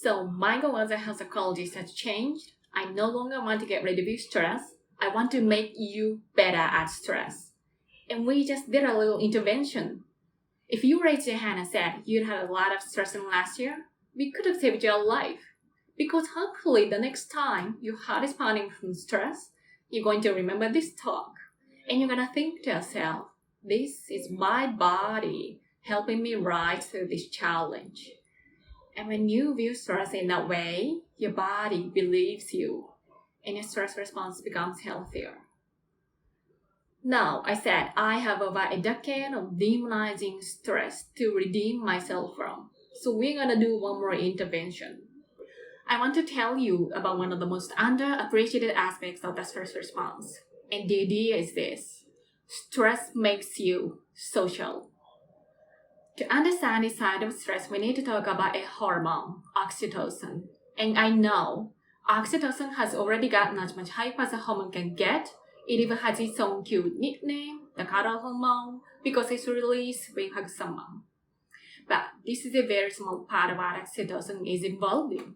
So my goal as a health psychologist has changed. I no longer want to get rid of your stress. I want to make you better at stress. And we just did a little intervention. If you raised your hand and said you had a lot of stress in last year, we could have saved your life. Because hopefully the next time your heart is pounding from stress, you're going to remember this talk. And you're going to think to yourself, this is my body helping me rise through this challenge. And when you view stress in that way, your body believes you, and your stress response becomes healthier. Now, I said I have over a decade of demonizing stress to redeem myself from. So we're gonna do one more intervention. I want to tell you about one of the most underappreciated aspects of the stress response. And the idea is this: stress makes you social. To understand this side of stress, we need to talk about a hormone, oxytocin. And I know oxytocin has already gotten as much hype as a hormone can get. It even has its own cute nickname, the cuddle hormone, because it's released when you hug someone. But this is a very small part of what oxytocin is involved in.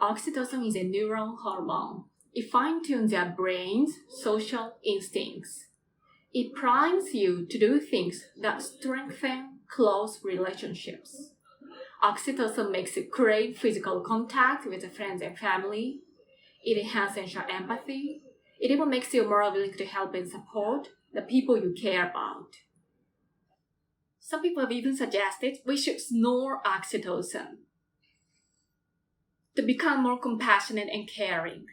Oxytocin is a neural hormone. It fine-tunes your brain's social instincts. It primes you to do things that strengthen close relationships. Oxytocin makes you crave physical contact with friends and family. It enhances your empathy. It even makes you more willing to help and support the people you care about. Some people have even suggested we should snore oxytocin to become more compassionate and caring.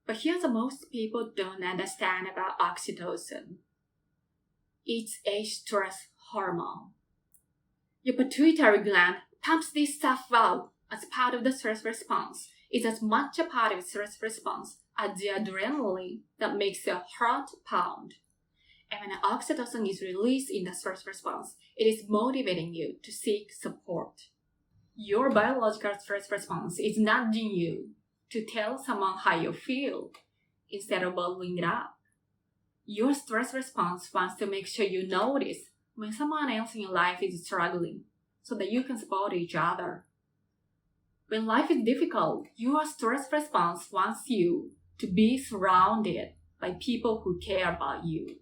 But here's what most people don't understand about oxytocin. It's a stress hormone. Your pituitary gland pumps this stuff out as part of the stress response. It's as much a part of the stress response as the adrenaline that makes your heart pound. And when oxytocin is released in the stress response, it is motivating you to seek support. Your biological stress response is nudging you to tell someone how you feel instead of bottling it up. Your stress response wants to make sure you notice when someone else in your life is struggling so that you can support each other. When life is difficult, your stress response wants you to be surrounded by people who care about you.